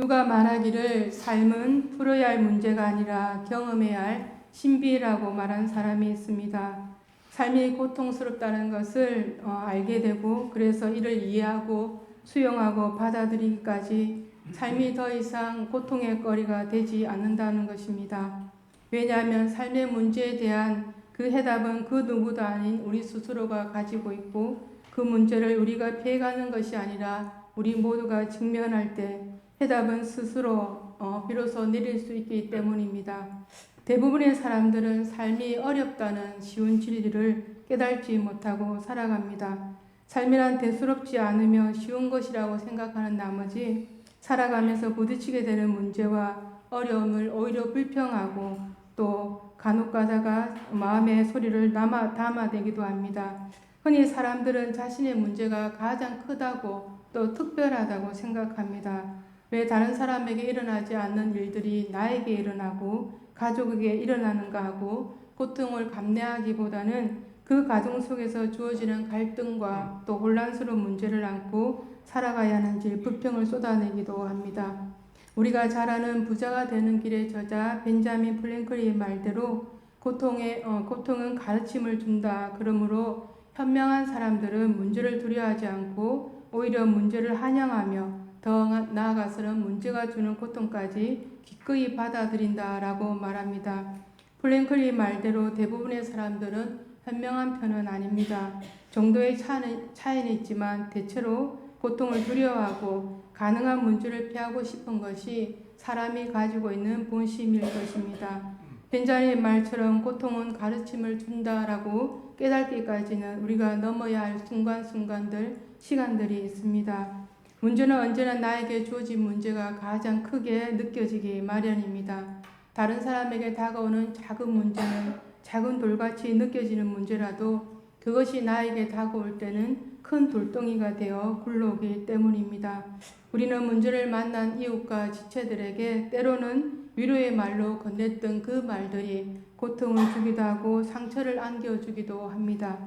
누가 말하기를 삶은 풀어야 할 문제가 아니라 경험해야 할 신비라고 말한 사람이 있습니다. 삶이 고통스럽다는 것을 알게 되고 그래서 이를 이해하고 수용하고 받아들이기까지 삶이 더 이상 고통의 거리가 되지 않는다는 것입니다. 왜냐하면 삶의 문제에 대한 그 해답은 그 누구도 아닌 우리 스스로가 가지고 있고 그 문제를 우리가 피해가는 것이 아니라 우리 모두가 직면할 때 해답은 스스로 비로소 내릴 수 있기 때문입니다. 대부분의 사람들은 삶이 어렵다는 쉬운 진리를 깨닫지 못하고 살아갑니다. 삶이란 대수롭지 않으며 쉬운 것이라고 생각하는 나머지 살아가면서 부딪히게 되는 문제와 어려움을 오히려 불평하고 또 간혹 가다가 마음의 소리를 담아대기도 합니다. 흔히 사람들은 자신의 문제가 가장 크다고 또 특별하다고 생각합니다. 왜 다른 사람에게 일어나지 않는 일들이 나에게 일어나고 가족에게 일어나는가 하고 고통을 감내하기보다는 그 가정 속에서 주어지는 갈등과 또 혼란스러운 문제를 안고 살아가야 하는지 불평을 쏟아내기도 합니다. 우리가 잘 아는 부자가 되는 길의 저자 벤자민 프랭클린의 말대로 고통은 가르침을 준다. 그러므로 현명한 사람들은 문제를 두려워하지 않고 오히려 문제를 환영하며 더 나아가서는 문제가 주는 고통까지 기꺼이 받아들인다라고 말합니다. 플랭클린 말대로 대부분의 사람들은 현명한 편은 아닙니다. 정도의 차이는 있지만 대체로 고통을 두려워하고 가능한 문제를 피하고 싶은 것이 사람이 가지고 있는 본심일 것입니다. 벤자민의 말처럼 고통은 가르침을 준다라고 깨닫기까지는 우리가 넘어야 할 순간순간들, 시간들이 있습니다. 문제는 언제나 나에게 주어진 문제가 가장 크게 느껴지기 마련입니다. 다른 사람에게 다가오는 작은 문제는 작은 돌같이 느껴지는 문제라도 그것이 나에게 다가올 때는 큰 돌덩이가 되어 굴러오기 때문입니다. 우리는 문제를 만난 이웃과 지체들에게 때로는 위로의 말로 건넸던 그 말들이 고통을 주기도 하고 상처를 안겨주기도 합니다.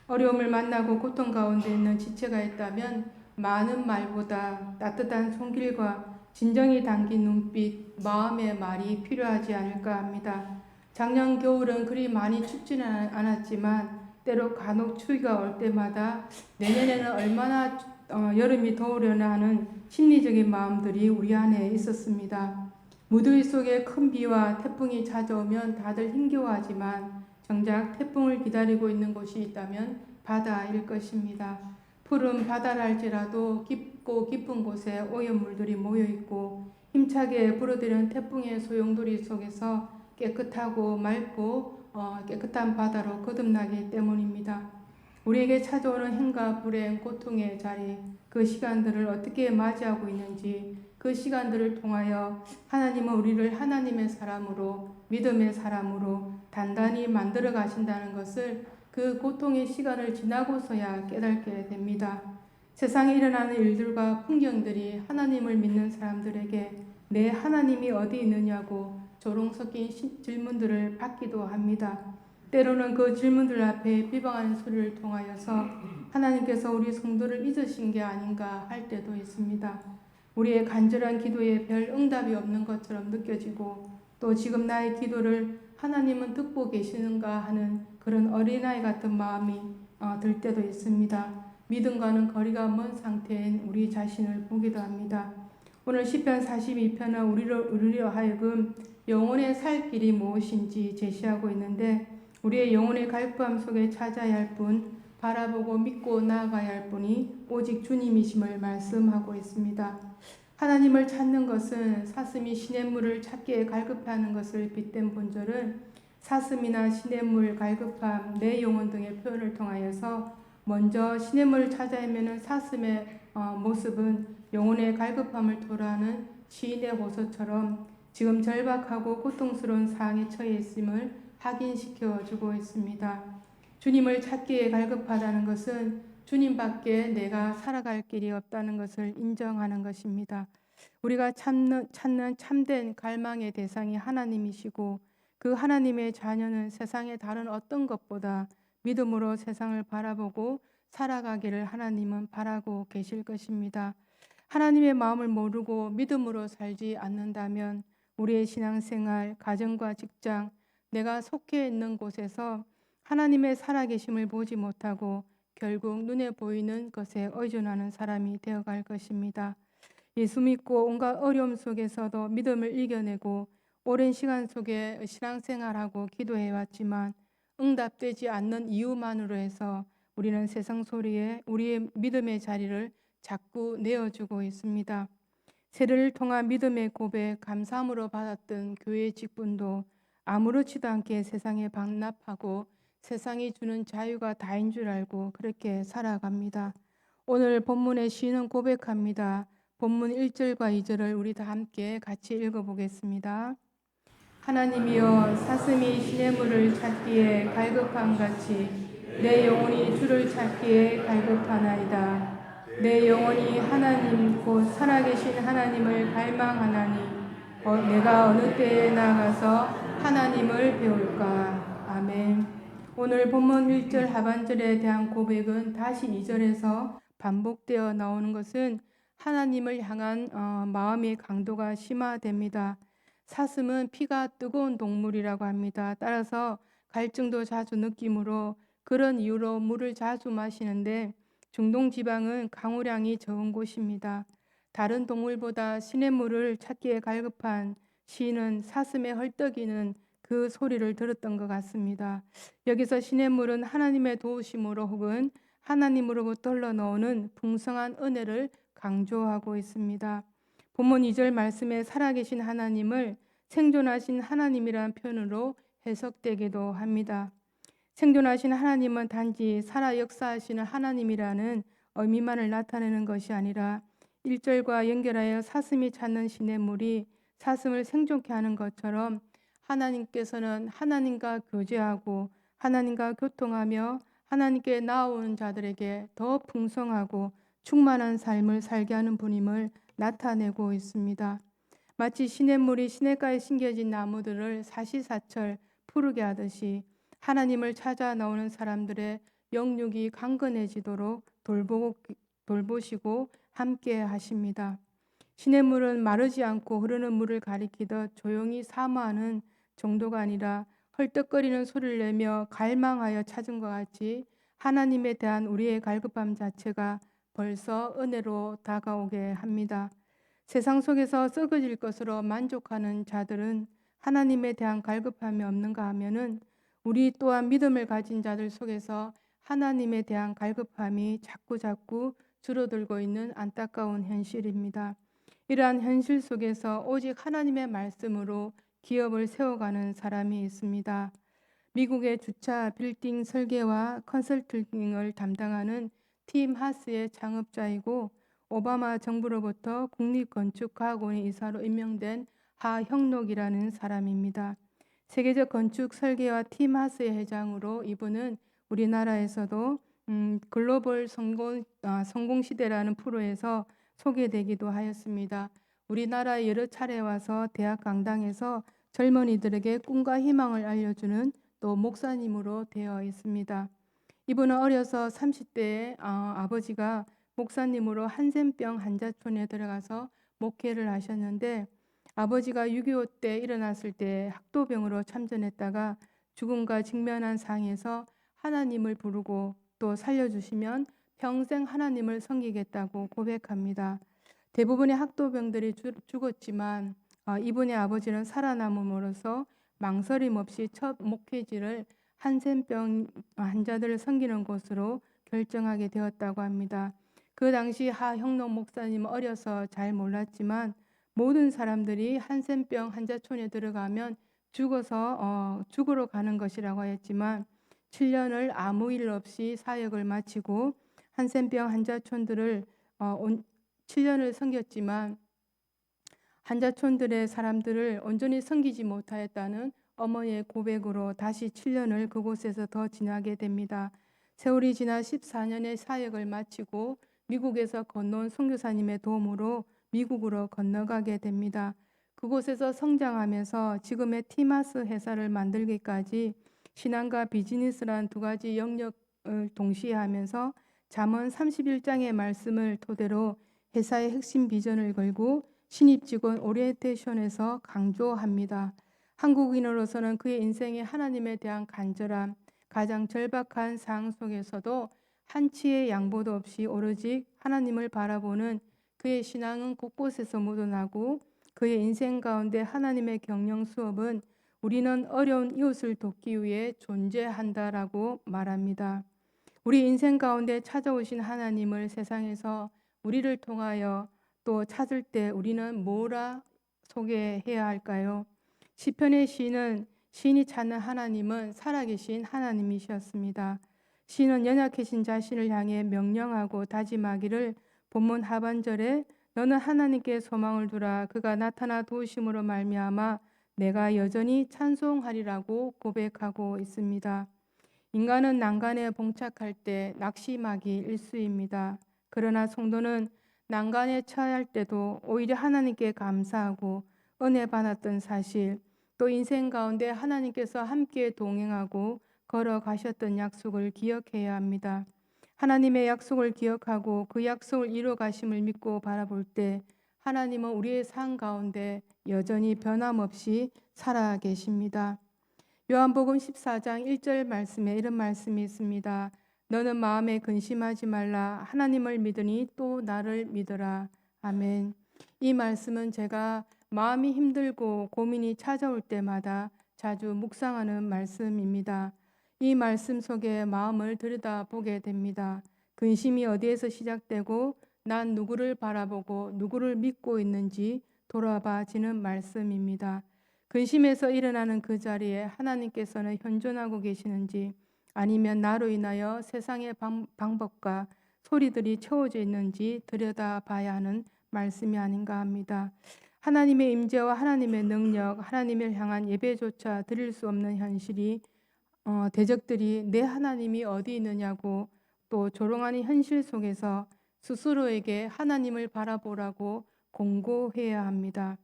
어려움을 만나고 고통 가운데 있는 지체가 있다면 많은 말보다 따뜻한 손길과 진정이 담긴 눈빛, 마음의 말이 필요하지 않을까 합니다. 작년 겨울은 그리 많이 춥지는 않았지만 때로 간혹 추위가 올 때마다 내년에는 얼마나 여름이 더우려나 하는 심리적인 마음들이 우리 안에 있었습니다. 무더위 속에 큰 비와 태풍이 찾아오면 다들 힘겨워하지만 정작 태풍을 기다리고 있는 곳이 있다면 바다일 것입니다. 푸른 바다랄지라도 깊고 깊은 곳에 오염물들이 모여있고 힘차게 불어들이는 태풍의 소용돌이 속에서 깨끗하고 맑고 깨끗한 바다로 거듭나기 때문입니다. 우리에게 찾아오는 행과 불행, 고통의 자리, 그 시간들을 어떻게 맞이하고 있는지 그 시간들을 통하여 하나님은 우리를 하나님의 사람으로 믿음의 사람으로 단단히 만들어 가신다는 것을 그 고통의 시간을 지나고서야 깨닫게 됩니다. 세상에 일어나는 일들과 풍경들이 하나님을 믿는 사람들에게 내 하나님이 어디 있느냐고 조롱 섞인 질문들을 받기도 합니다. 때로는 그 질문들 앞에 비방하는 소리를 통하여서 하나님께서 우리 성도를 잊으신 게 아닌가 할 때도 있습니다. 우리의 간절한 기도에 별 응답이 없는 것처럼 느껴지고 또 지금 나의 기도를 하나님은 듣고 계시는가 하는 그런 어린아이 같은 마음이 들 때도 있습니다. 믿음과는 거리가 먼 상태인 우리 자신을 보기도 합니다. 오늘 시편 42편은 우리로 하여금 영혼의 살 길이 무엇인지 제시하고 있는데 우리의 영혼의 갈구함 속에 찾아야 할 분, 바라보고 믿고 나아가야 할 분이 오직 주님이심을 말씀하고 있습니다. 하나님을 찾는 것은 사슴이 시냇물을 찾기에 갈급해하는 것을 빗댄 본절은 사슴이나 시냇물, 갈급함, 내 영혼 등의 표현을 통하여서 먼저 시냇물을 찾아 헤매는 사슴의 모습은 영혼의 갈급함을 토로하는 시인의 호소처럼 지금 절박하고 고통스러운 상황에 처해 있음을 확인시켜 주고 있습니다. 주님을 찾기에 갈급하다는 것은 주님밖에 내가 살아갈 길이 없다는 것을 인정하는 것입니다. 우리가 찾는 참된 갈망의 대상이 하나님이시고 그 하나님의 자녀는 세상의 다른 어떤 것보다 믿음으로 세상을 바라보고 살아가기를 하나님은 바라고 계실 것입니다. 하나님의 마음을 모르고 믿음으로 살지 않는다면 우리의 신앙생활, 가정과 직장, 내가 속해 있는 곳에서 하나님의 살아계심을 보지 못하고 결국 눈에 보이는 것에 의존하는 사람이 되어갈 것입니다. 예수 믿고 온갖 어려움 속에서도 믿음을 이겨내고 오랜 시간 속에 신앙생활하고 기도해왔지만 응답되지 않는 이유만으로 해서 우리는 세상 소리에 우리의 믿음의 자리를 자꾸 내어주고 있습니다. 세례를 통한 믿음의 고백, 감사함으로 받았던 교회 직분도 아무렇지도 않게 세상에 반납하고 세상이 주는 자유가 다인 줄 알고 그렇게 살아갑니다. 오늘 본문의 시인은 고백합니다. 본문 1절과 2절을 우리 다 함께 같이 읽어보겠습니다. 하나님이여, 사슴이 시냇물을 찾기에 갈급함 같이 내 영혼이 주를 찾기에 갈급하나이다. 내 영혼이 하나님 곧 살아계신 하나님을 갈망하나니 내가 어느 때에 나가서 하나님을 배울까. 아멘. 오늘 본문 1절 하반절에 대한 고백은 다시 2절에서 반복되어 나오는 것은 하나님을 향한 마음의 강도가 심화됩니다. 사슴은 피가 뜨거운 동물이라고 합니다. 따라서 갈증도 자주 느끼므로 그런 이유로 물을 자주 마시는데 중동 지방은 강우량이 적은 곳입니다. 다른 동물보다 시냇물을 찾기에 갈급한 시인은 사슴의 헐떡이는 그 소리를 들었던 것 같습니다. 여기서 시냇물은 하나님의 도우심으로 혹은 하나님으로부터 흘러나오는 풍성한 은혜를 강조하고 있습니다. 본문 2절 말씀에 살아계신 하나님을 생존하신 하나님이라는 표현으로 해석되기도 합니다. 생존하신 하나님은 단지 살아 역사하시는 하나님이라는 의미만을 나타내는 것이 아니라 1절과 연결하여 사슴이 찾는 시냇물이 사슴을 생존케 하는 것처럼 하나님께서는 하나님과 교제하고 하나님과 교통하며 하나님께 나아오는 자들에게 더 풍성하고 충만한 삶을 살게 하는 분임을 나타내고 있습니다. 마치 시냇물이 시냇가에 심겨진 나무들을 사시사철 푸르게 하듯이 하나님을 찾아 나오는 사람들의 영육이 강건해지도록 돌보시고 함께 하십니다. 시냇물은 마르지 않고 흐르는 물을 가리키듯 조용히 사모하는 정도가 아니라 헐떡거리는 소리를 내며 갈망하여 찾은 것 같이 하나님에 대한 우리의 갈급함 자체가 벌써 은혜로 다가오게 합니다. 세상 속에서 썩어질 것으로 만족하는 자들은 하나님에 대한 갈급함이 없는가 하면은 우리 또한 믿음을 가진 자들 속에서 하나님에 대한 갈급함이 자꾸 줄어들고 있는 안타까운 현실입니다. 이러한 현실 속에서 오직 하나님의 말씀으로 기업을 세워가는 사람이 있습니다. 미국의 주차 빌딩 설계와 컨설팅을 담당하는 팀 하스의 창업자이고 오바마 정부로부터 국립건축과학원의 이사로 임명된 하형록이라는 사람입니다. 세계적 건축 설계와 팀 하스의 회장으로 이분은 우리나라에서도 글로벌 성공 시대라는 프로에서 소개되기도 하였습니다. 우리나라에 여러 차례 와서 대학 강당에서 젊은이들에게 꿈과 희망을 알려주는 또 목사님으로 되어 있습니다. 이분은 어려서 30대에 아버지가 목사님으로 한센병 환자촌에 들어가서 목회를 하셨는데 아버지가 6.25 때 일어났을 때 학도병으로 참전했다가 죽음과 직면한 상에서 하나님을 부르고 또 살려주시면 평생 하나님을 섬기겠다고 고백합니다. 대부분의 학도병들이 죽었지만 이분의 아버지는 살아남음으로써 망설임 없이 첫 목회지를 한센병 환자들을 섬기는 곳으로 결정하게 되었다고 합니다. 그 당시 하형록 목사님은 어려서 잘 몰랐지만 모든 사람들이 한센병 환자촌에 들어가면 죽으러 가는 것이라고 하였지만 7년을 아무 일 없이 사역을 마치고 한센병 환자촌들을 7년을 섬겼지만 환자촌들의 사람들을 온전히 섬기지 못하였다는 어머니의 고백으로 다시 7년을 그곳에서 더 지나게 됩니다. 세월이 지나 14년의 사역을 마치고 미국에서 건너온 선교사님의 도움으로 미국으로 건너가게 됩니다. 그곳에서 성장하면서 지금의 티마스 회사를 만들기까지 신앙과 비즈니스란 두 가지 영역을 동시에 하면서 잠언 31장의 말씀을 토대로 회사의 핵심 비전을 걸고 신입 직원 오리엔테이션에서 강조합니다. 한국인으로서는 그의 인생에 하나님에 대한 간절함, 가장 절박한 상황 속에서도 한치의 양보도 없이 오로지 하나님을 바라보는 그의 신앙은 곳곳에서 묻어나고 그의 인생 가운데 하나님의 경영 수업은 우리는 어려운 이웃을 돕기 위해 존재한다라고 말합니다. 우리 인생 가운데 찾아오신 하나님을 세상에서 우리를 통하여 또 찾을 때 우리는 뭐라 소개해야 할까요? 시편의 시인은 시인이 찾는 하나님은 살아계신 하나님이셨습니다. 시인은 연약해진 자신을 향해 명령하고 다짐하기를 본문 하반절에 너는 하나님께 소망을 두라 그가 나타나 도우심으로 말미암아 내가 여전히 찬송하리라고 고백하고 있습니다. 인간은 난간에 봉착할 때 낙심하기 일쑤입니다. 그러나 성도는 난간에 처할 때도 오히려 하나님께 감사하고 은혜 받았던 사실, 또 인생 가운데 하나님께서 함께 동행하고 걸어가셨던 약속을 기억해야 합니다. 하나님의 약속을 기억하고 그 약속을 이루어 가심을 믿고 바라볼 때 하나님은 우리의 삶 가운데 여전히 변함없이 살아 계십니다. 요한복음 14장 1절 말씀에 이런 말씀이 있습니다. 너는 마음에 근심하지 말라. 하나님을 믿으니 또 나를 믿으라. 아멘. 이 말씀은 제가 마음이 힘들고 고민이 찾아올 때마다 자주 묵상하는 말씀입니다. 이 말씀 속에 마음을 들여다보게 됩니다. 근심이 어디에서 시작되고 난 누구를 바라보고 누구를 믿고 있는지 돌아봐지는 말씀입니다. 근심에서 일어나는 그 자리에 하나님께서는 현존하고 계시는지 아니면 나로 인하여 세상의 방법과 소리들이 채워져 있는지 들여다봐야 하는 말씀이 아닌가 합니다. 하나님의 임재와 하나님의 능력, 하나님을 향한 예배조차 드릴 수 없는 현실이 대적들이 내 하나님이 어디 있느냐고 또 조롱하는 현실 속에서 스스로에게 하나님을 바라보라고 공고해야 합니다.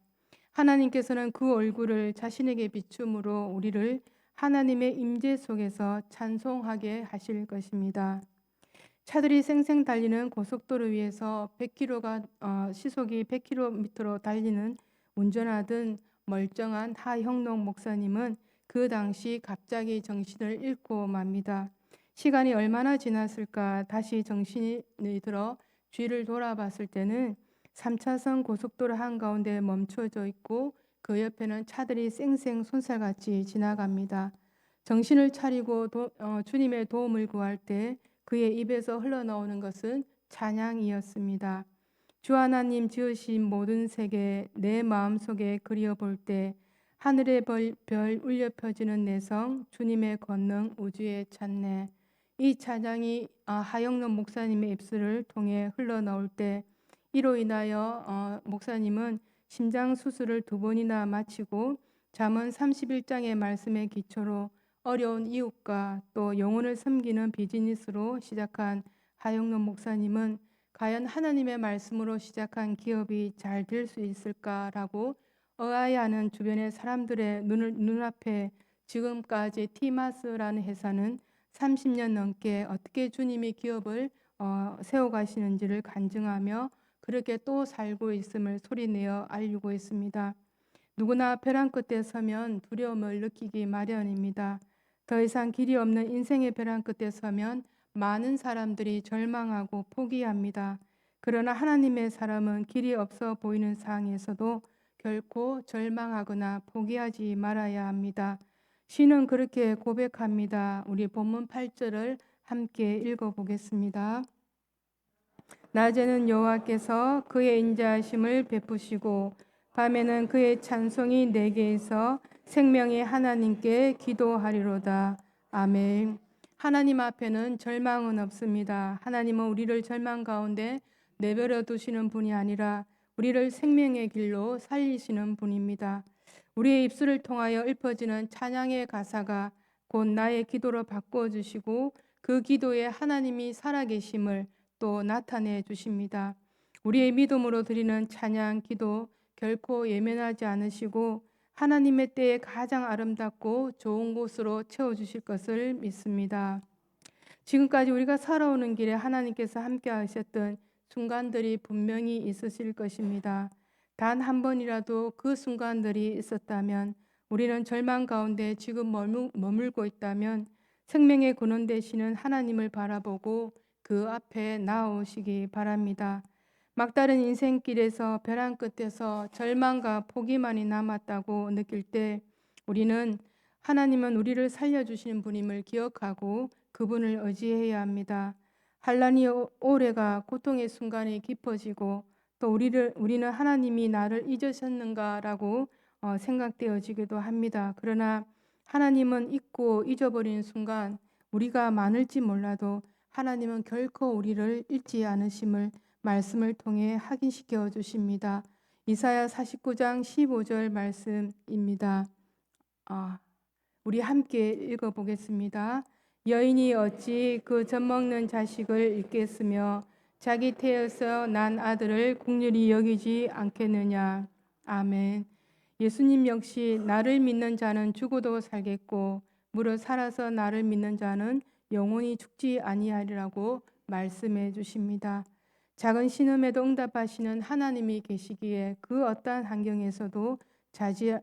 하나님께서는 그 얼굴을 자신에게 비춤으로 우리를 하나님의 임재 속에서 찬송하게 하실 것입니다. 차들이 쌩쌩 달리는 고속도로 위에서 100km가 시속이 100km로 달리는 운전하던 멀쩡한 하형록 목사님은 그 당시 갑자기 정신을 잃고 맙니다. 시간이 얼마나 지났을까 다시 정신이 들어 뒤를 돌아봤을 때는 3차선 고속도로 한가운데 멈춰져 있고 그 옆에는 차들이 쌩쌩 손살같이 지나갑니다. 정신을 차리고 주님의 도움을 구할 때 그의 입에서 흘러나오는 것은 찬양이었습니다. 주 하나님 지으신 모든 세계 내 마음속에 그려볼 때 하늘의 별 울려 펴지는 내성 주님의 권능 우주에 찾네. 이 찬양이 하영론 목사님의 입술을 통해 흘러나올 때 이로 인하여 목사님은 심장 수술을 2번이나 마치고 잠언 31장의 말씀의 기초로 어려운 이웃과 또 영혼을 섬기는 비즈니스로 시작한 하영론 목사님은 과연 하나님의 말씀으로 시작한 기업이 잘 될 수 있을까라고 의아해하는 주변의 사람들의 눈앞에 지금까지 티마스라는 회사는 30년 넘게 어떻게 주님이 기업을 세워가시는지를 간증하며 그렇게 또 살고 있음을 소리내어 알리고 있습니다. 누구나 벼랑 끝에 서면 두려움을 느끼기 마련입니다. 더 이상 길이 없는 인생의 벼랑 끝에 서면 많은 사람들이 절망하고 포기합니다. 그러나 하나님의 사람은 길이 없어 보이는 상황에서도 결코 절망하거나 포기하지 말아야 합니다. 시는 그렇게 고백합니다. 우리 본문 8절을 함께 읽어보겠습니다. 낮에는 여호와께서 그의 인자하심을 베푸시고 밤에는 그의 찬송이 내게에서 생명의 하나님께 기도하리로다. 아멘. 하나님 앞에는 절망은 없습니다. 하나님은 우리를 절망 가운데 내버려 두시는 분이 아니라 우리를 생명의 길로 살리시는 분입니다. 우리의 입술을 통하여 읊어지는 찬양의 가사가 곧 나의 기도로 바꿔주시고 그 기도에 하나님이 살아계심을 또 나타내 주십니다. 우리의 믿음으로 드리는 찬양, 기도 결코 예면하지 않으시고 하나님의 때에 가장 아름답고 좋은 곳으로 채워주실 것을 믿습니다. 지금까지 우리가 살아오는 길에 하나님께서 함께 하셨던 순간들이 분명히 있으실 것입니다. 단 한 번이라도 그 순간들이 있었다면, 우리는 절망 가운데 지금 머물고 있다면 생명의 근원 되시는 하나님을 바라보고 그 앞에 나오시기 바랍니다. 막다른 인생길에서 벼랑 끝에서 절망과 포기만이 남았다고 느낄 때 우리는 하나님은 우리를 살려주시는 분임을 기억하고 그분을 의지해야 합니다. 환난이 오래가 고통의 순간이 깊어지고 또 우리는 하나님이 나를 잊으셨는가라고 생각되어지기도 합니다. 그러나 하나님은 잊고 잊어버리는 순간 우리가 많을지 몰라도 하나님은 결코 우리를 잊지 않으심을 말씀을 통해 확인시켜 주십니다. 이사야 49장 15절 말씀입니다. 우리 함께 읽어보겠습니다. 여인이 어찌 그 젖먹는 자식을 잊겠으며 자기 태에서 난 아들을 긍휼히 여기지 않겠느냐. 아멘. 예수님 역시 나를 믿는 자는 죽어도 살겠고 무릇 살아서 나를 믿는 자는 영원히 죽지 아니하리라고 말씀해 주십니다. 작은 신음에도 응답하시는 하나님이 계시기에 그 어떠한 환경에서도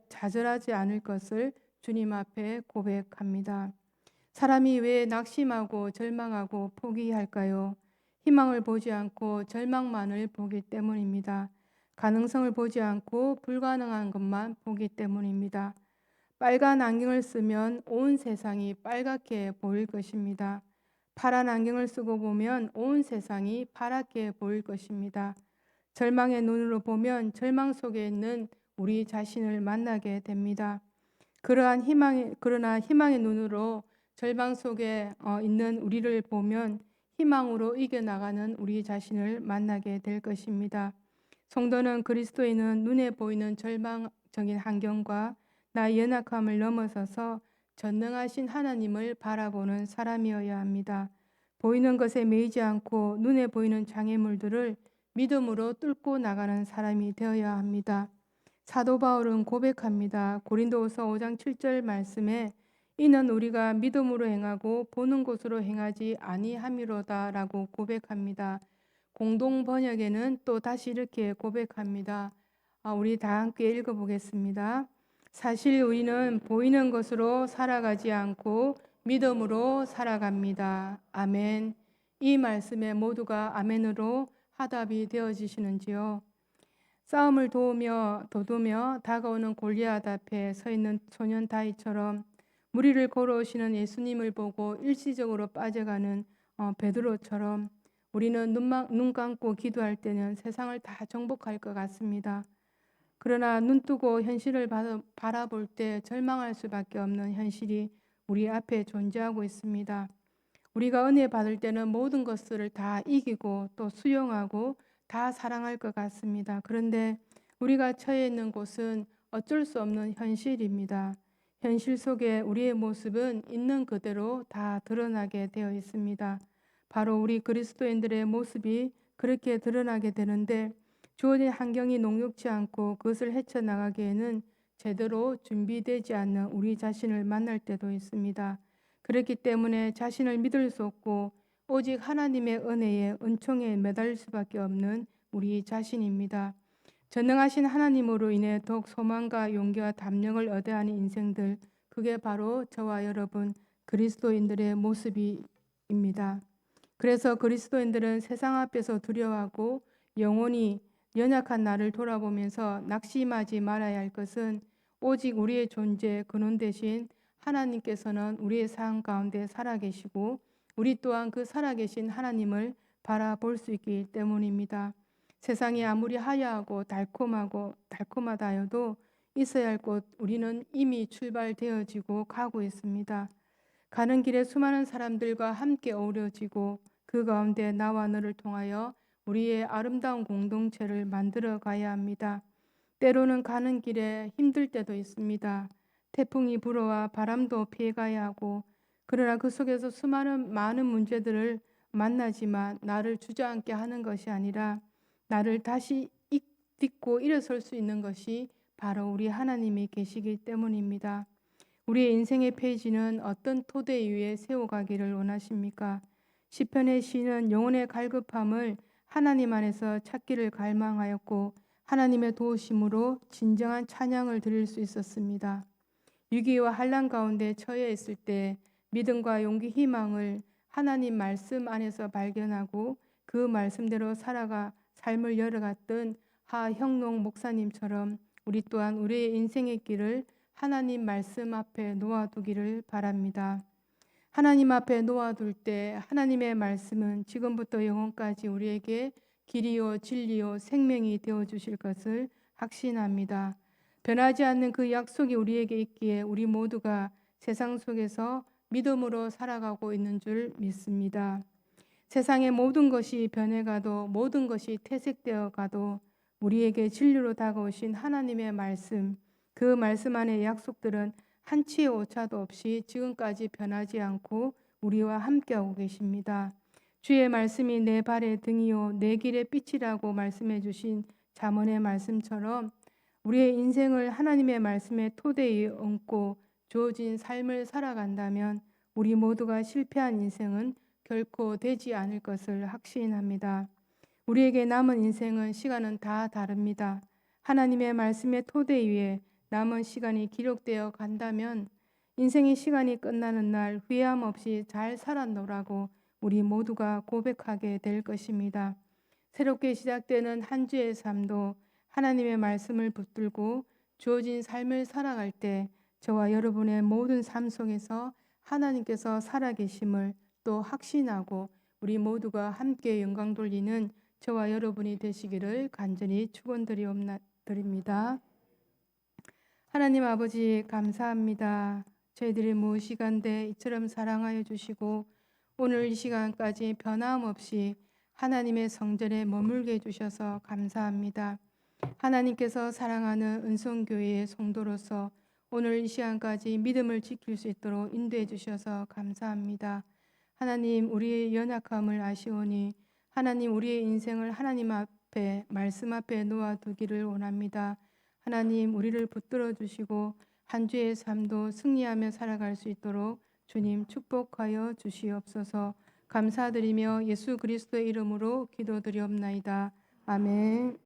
좌절하지 않을 것을 주님 앞에 고백합니다. 사람이 왜 낙심하고 절망하고 포기할까요? 희망을 보지 않고 절망만을 보기 때문입니다. 가능성을 보지 않고 불가능한 것만 보기 때문입니다. 빨간 안경을 쓰면 온 세상이 빨갛게 보일 것입니다. 파란 안경을 쓰고 보면 온 세상이 파랗게 보일 것입니다. 절망의 눈으로 보면 절망 속에 있는 우리 자신을 만나게 됩니다. 그러나 희망의 눈으로 절망 속에 있는 우리를 보면 희망으로 이겨나가는 우리 자신을 만나게 될 것입니다. 성도는 그리스도인은 눈에 보이는 절망적인 환경과 나의 연약함을 넘어서서 전능하신 하나님을 바라보는 사람이어야 합니다. 보이는 것에 매이지 않고 눈에 보이는 장애물들을 믿음으로 뚫고 나가는 사람이 되어야 합니다. 사도 바울은 고백합니다. 고린도후서 5장 7절 말씀에 이는 우리가 믿음으로 행하고 보는 것으로 행하지 아니함이로다라고 고백합니다. 공동 번역에는 또 다시 이렇게 고백합니다. 우리 다 함께 읽어보겠습니다. 사실 우리는 보이는 것으로 살아가지 않고 믿음으로 살아갑니다. 아멘. 이 말씀에 모두가 아멘으로 화답이 되어지시는지요? 싸움을 도우며 다가오는 골리앗 앞에 서 있는 소년 다윗처럼 무리를 걸어오시는 예수님을 보고 일시적으로 빠져가는 베드로처럼 우리는 눈 감고 기도할 때는 세상을 다 정복할 것 같습니다. 그러나 눈 뜨고 현실을 바라볼 때 절망할 수밖에 없는 현실이 우리 앞에 존재하고 있습니다. 우리가 은혜 받을 때는 모든 것들을 다 이기고 또 수용하고 다 사랑할 것 같습니다. 그런데 우리가 처해 있는 곳은 어쩔 수 없는 현실입니다. 현실 속에 우리의 모습은 있는 그대로 다 드러나게 되어 있습니다. 바로 우리 그리스도인들의 모습이 그렇게 드러나게 되는데 주어진 환경이 녹록지 않고 그것을 헤쳐나가기에는 제대로 준비되지 않는 우리 자신을 만날 때도 있습니다. 그렇기 때문에 자신을 믿을 수 없고 오직 하나님의 은혜에 은총에 매달릴 수밖에 없는 우리 자신입니다. 전능하신 하나님으로 인해 더욱 소망과 용기와 담력을 얻어야 하는 인생들, 그게 바로 저와 여러분 그리스도인들의 모습입니다. 그래서 그리스도인들은 세상 앞에서 두려워하고 영원히 연약한 나를 돌아보면서 낙심하지 말아야 할 것은 오직 우리의 존재 근원 되신 하나님께서는 우리의 삶 가운데 살아계시고 우리 또한 그 살아계신 하나님을 바라볼 수 있기 때문입니다. 세상이 아무리 하야하고 달콤하다 하여도 있어야 할 곳 우리는 이미 출발되어지고 가고 있습니다. 가는 길에 수많은 사람들과 함께 어우러지고 그 가운데 나와 너를 통하여 우리의 아름다운 공동체를 만들어 가야 합니다. 때로는 가는 길에 힘들 때도 있습니다. 태풍이 불어와 바람도 피해가야 하고 그러나 그 속에서 많은 문제들을 만나지만 나를 주저앉게 하는 것이 아니라 나를 다시 딛고 일어설 수 있는 것이 바로 우리 하나님이 계시기 때문입니다. 우리의 인생의 페이지는 어떤 토대 위에 세워가기를 원하십니까? 시편의 시는 영혼의 갈급함을 하나님 안에서 찾기를 갈망하였고 하나님의 도우심으로 진정한 찬양을 드릴 수 있었습니다. 위기와 환난 가운데 처해 있을 때 믿음과 용기, 희망을 하나님 말씀 안에서 발견하고 그 말씀대로 살아가 삶을 열어갔던 하형농 목사님처럼 우리 또한 우리의 인생의 길을 하나님 말씀 앞에 놓아두기를 바랍니다. 하나님 앞에 놓아둘 때 하나님의 말씀은 지금부터 영원까지 우리에게 길이요 진리요 생명이 되어주실 것을 확신합니다. 변하지 않는 그 약속이 우리에게 있기에 우리 모두가 세상 속에서 믿음으로 살아가고 있는 줄 믿습니다. 세상의 모든 것이 변해가도 모든 것이 퇴색되어 가도 우리에게 진리로 다가오신 하나님의 말씀, 그 말씀 안의 약속들은 한치의 오차도 없이 지금까지 변하지 않고 우리와 함께하고 계십니다. 주의 말씀이 내 발의 등이요 내 길의 빛이라고 말씀해 주신 잠언의 말씀처럼 우리의 인생을 하나님의 말씀의 토대에 얹고 주어진 삶을 살아간다면 우리 모두가 실패한 인생은 결코 되지 않을 것을 확신합니다. 우리에게 남은 인생은 시간은 다 다릅니다. 하나님의 말씀의 토대 위에 남은 시간이 기록되어 간다면 인생의 시간이 끝나는 날 후회함 없이 잘 살았노라고 우리 모두가 고백하게 될 것입니다. 새롭게 시작되는 한 주의 삶도 하나님의 말씀을 붙들고 주어진 삶을 살아갈 때 저와 여러분의 모든 삶 속에서 하나님께서 살아계심을 또 확신하고 우리 모두가 함께 영광 돌리는 저와 여러분이 되시기를 간절히 축원드립니다. 하나님 아버지 감사합니다. 저희들이 모든 시간대 이처럼 사랑하여 주시고 오늘 이 시간까지 변함없이 하나님의 성전에 머물게 해주셔서 감사합니다. 하나님께서 사랑하는 은총교회의 성도로서 오늘 이 시간까지 믿음을 지킬 수 있도록 인도해 주셔서 감사합니다. 하나님 우리의 연약함을 아시오니 하나님 우리의 인생을 하나님 앞에 말씀 앞에 놓아두기를 원합니다. 하나님 우리를 붙들어 주시고 한 주의 삶도 승리하며 살아갈 수 있도록 주님 축복하여 주시옵소서. 감사드리며 예수 그리스도의 이름으로 기도드리옵나이다. 아멘.